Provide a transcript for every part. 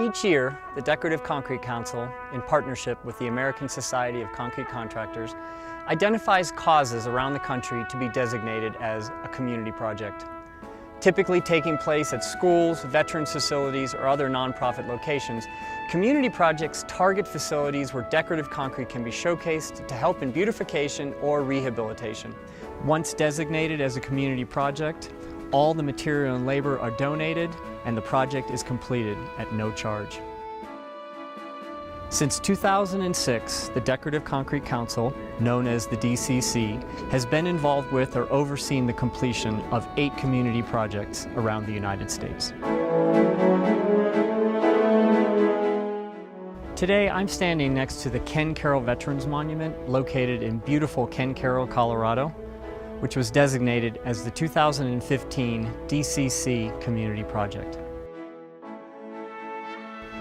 Each year, the Decorative Concrete Council, in partnership with the American Society of Concrete Contractors, identifies causes around the country to be designated as a community project. Typically taking place at schools, veterans facilities, or other nonprofit locations, community projects target facilities where decorative concrete can be showcased to help in beautification or rehabilitation. Once designated as a community project, all the material and labor are donated and the project is completed at no charge. Since 2006, the Decorative Concrete Council, known as the DCC, has been involved with or overseen the completion of 8 community projects around the United States. Today, I'm standing next to the Ken Caryl Veterans Monument located in beautiful Ken Caryl, Colorado, which was designated as the 2015 DCC Community Project.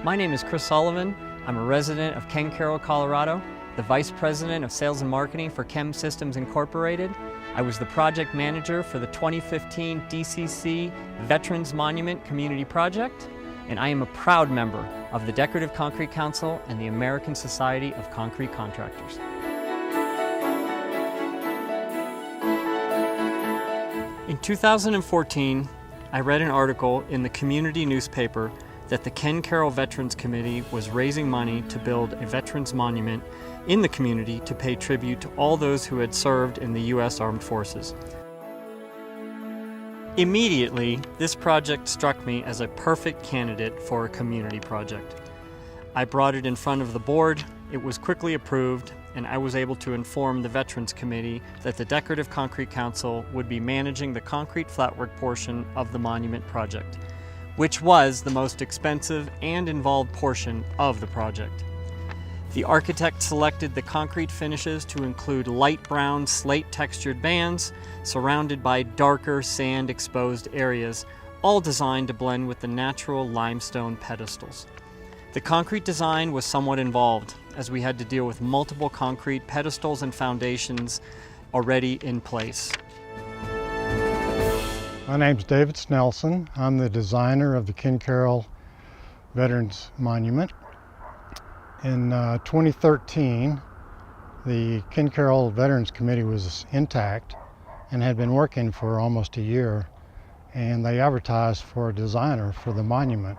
My name is Chris Sullivan. I'm a resident of Ken Caryl, Colorado, the Vice President of Sales and Marketing for Chem Systems Incorporated. I was the project manager for the 2015 DCC Veterans Monument Community Project, and I am a proud member of the Decorative Concrete Council and the American Society of Concrete Contractors. In 2014, I read an article in the community newspaper that the Ken Caryl Veterans Committee was raising money to build a veterans monument in the community to pay tribute to all those who had served in the U.S. Armed Forces. Immediately, this project struck me as a perfect candidate for a community project. I brought it in front of the board, it was quickly approved, and I was able to inform the Veterans Committee that the Decorative Concrete Council would be managing the concrete flatwork portion of the monument project, which was the most expensive and involved portion of the project. The architect selected the concrete finishes to include light brown slate textured bands surrounded by darker sand exposed areas, all designed to blend with the natural limestone pedestals. The concrete design was somewhat involved, as we had to deal with multiple concrete pedestals and foundations already in place. My name's David Snelson. I'm the designer of the Ken Caryl Veterans Monument. In 2013, the Ken Caryl Veterans Committee was intact and had been working for almost a year, and they advertised for a designer for the monument.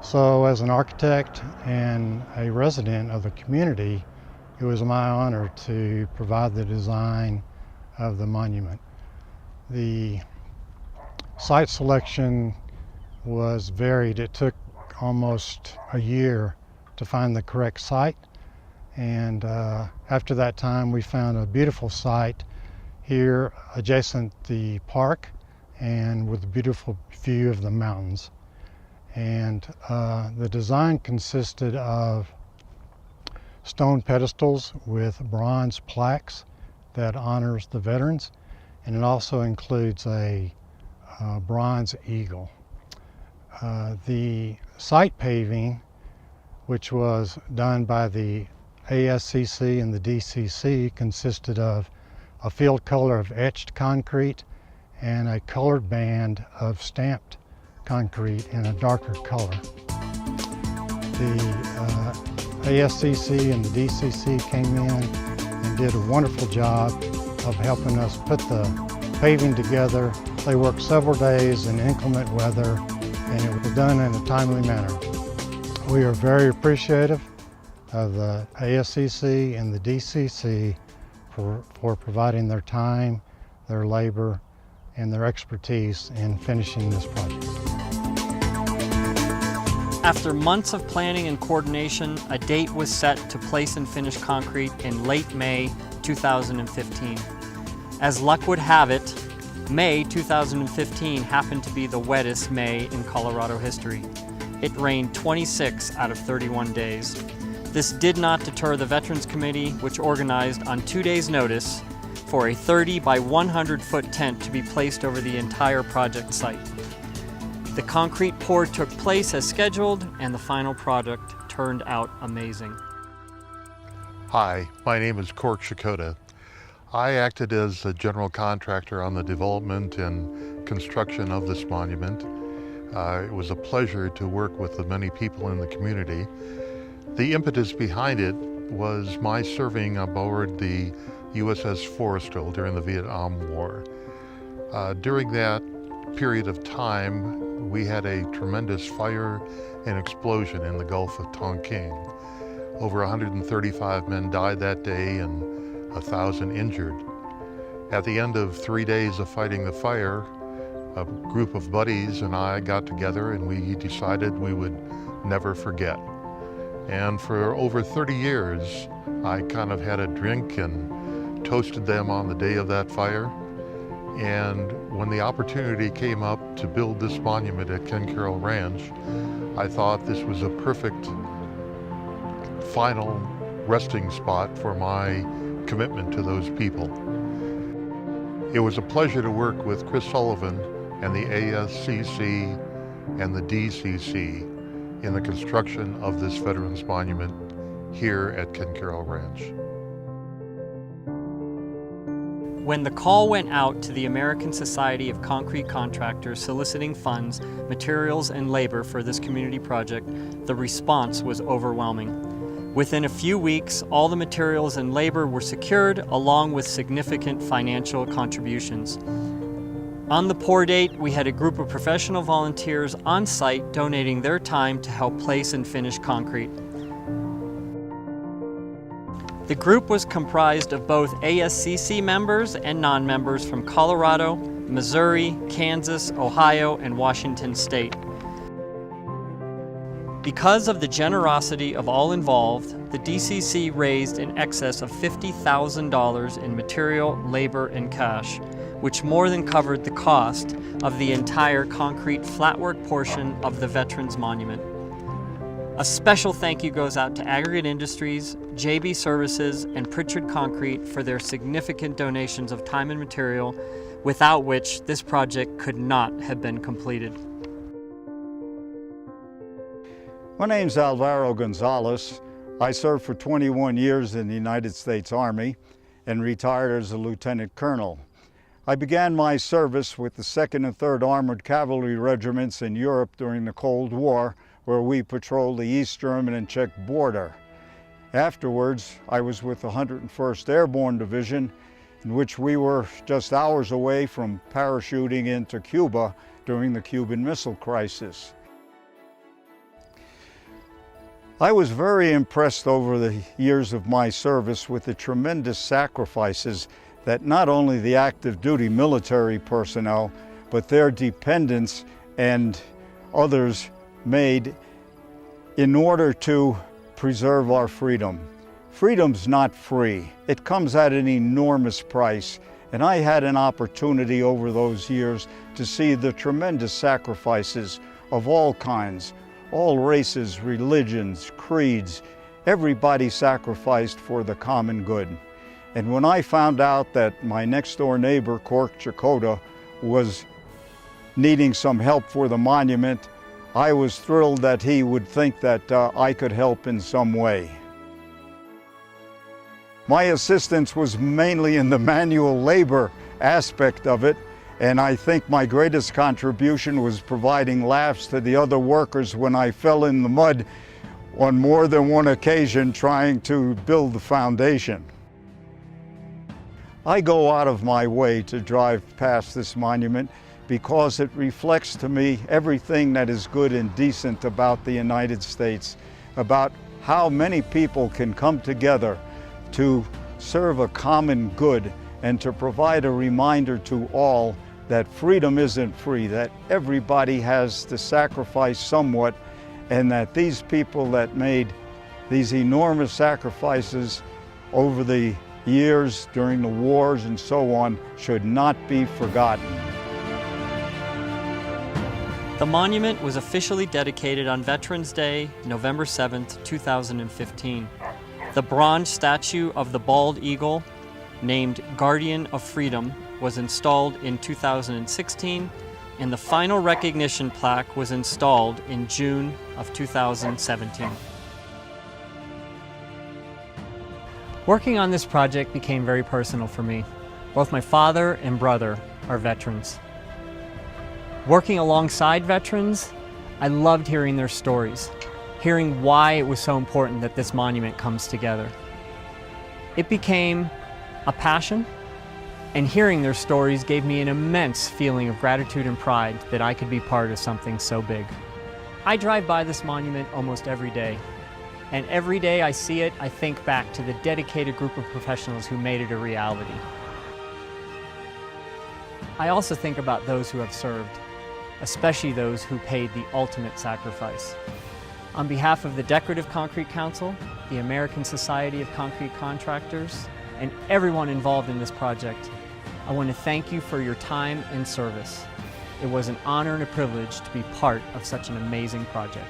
So as an architect and a resident of the community, it was my honor to provide the design of the monument. The site selection was varied. It took almost a year to find the correct site, and after that time we found a beautiful site here adjacent the park and with a beautiful view of the mountains. And the design consisted of stone pedestals with bronze plaques that honors the veterans, and it also includes a bronze eagle. The site paving, which was done by the ASCC and the DCC, consisted of a field color of etched concrete and a colored band of stamped concrete in a darker color. The ASCC and the DCC came in and did a wonderful job of helping us put the paving together. They worked several days in inclement weather, and it was done in a timely manner. We are very appreciative of the ASCC and the DCC for providing their time, their labor, and their expertise in finishing this project. After months of planning and coordination, a date was set to place and finish concrete in late May 2015. As luck would have it, May 2015 happened to be the wettest May in Colorado history. It rained 26 out of 31 days. This did not deter the Veterans Committee, which organized on 2 days' notice for a 30 by 100 foot tent to be placed over the entire project site. The concrete pour took place as scheduled, and the final product turned out amazing. Hi, my name is Cork Shakota. I acted as a general contractor on the development and construction of this monument. It was a pleasure to work with the many people in the community. The impetus behind it was my serving aboard the USS Forrestal during the Vietnam War. During that period of time, we had a tremendous fire and explosion in the Gulf of Tonkin. Over 135 men died that day and 1,000 injured. At the end of 3 days of fighting the fire, a group of buddies and I got together and we decided we would never forget. And for over 30 years, I kind of had a drink and toasted them on the day of that fire. And when the opportunity came up to build this monument at Ken Caryl Ranch, I thought this was a perfect final resting spot for my commitment to those people. It was a pleasure to work with Chris Sullivan and the ASCC and the DCC in the construction of this Veterans Monument here at Ken Caryl Ranch. When the call went out to the American Society of Concrete Contractors soliciting funds, materials, and labor for this community project, the response was overwhelming. Within a few weeks, all the materials and labor were secured, along with significant financial contributions. On the pour date, we had a group of professional volunteers on site donating their time to help place and finish concrete. The group was comprised of both ASCC members and non-members from Colorado, Missouri, Kansas, Ohio, and Washington State. Because of the generosity of all involved, the DCC raised in excess of $50,000 in material, labor, and cash, which more than covered the cost of the entire concrete flatwork portion of the Veterans Monument. A special thank you goes out to Aggregate Industries, JB Services, and Pritchard Concrete for their significant donations of time and material, without which this project could not have been completed. My name's Alvaro Gonzalez. I served for 21 years in the United States Army and retired as a lieutenant colonel. I began my service with the 2nd and 3rd Armored Cavalry Regiments in Europe during the Cold War, where we patrolled the East German and Czech border. Afterwards, I was with the 101st Airborne Division, in which we were just hours away from parachuting into Cuba during the Cuban Missile Crisis. I was very impressed over the years of my service with the tremendous sacrifices that not only the active duty military personnel, but their dependents and others made in order to preserve our freedom. Freedom's not free. It comes at an enormous price. And I had an opportunity over those years to see the tremendous sacrifices of all kinds, all races, religions, creeds. Everybody sacrificed for the common good. And when I found out that my next door neighbor, Cork Chakotay, was needing some help for the monument, I was thrilled that he would think that I could help in some way. My assistance was mainly in the manual labor aspect of it, and I think my greatest contribution was providing laughs to the other workers when I fell in the mud on more than one occasion trying to build the foundation. I go out of my way to drive past this monument because it reflects to me everything that is good and decent about the United States, about how many people can come together to serve a common good and to provide a reminder to all that freedom isn't free, that everybody has to sacrifice somewhat, and that these people that made these enormous sacrifices over the years during the wars and so on should not be forgotten. The monument was officially dedicated on Veterans Day, November 7th, 2015. The bronze statue of the bald eagle, named Guardian of Freedom, was installed in 2016, and the final recognition plaque was installed in June of 2017. Working on this project became very personal for me. Both my father and brother are veterans. Working alongside veterans, I loved hearing their stories, hearing why it was so important that this monument comes together. It became a passion, and hearing their stories gave me an immense feeling of gratitude and pride that I could be part of something so big. I drive by this monument almost every day, and every day I see it, I think back to the dedicated group of professionals who made it a reality. I also think about those who have served, especially those who paid the ultimate sacrifice. On behalf of the Decorative Concrete Council, the American Society of Concrete Contractors, and everyone involved in this project, I want to thank you for your time and service. It was an honor and a privilege to be part of such an amazing project.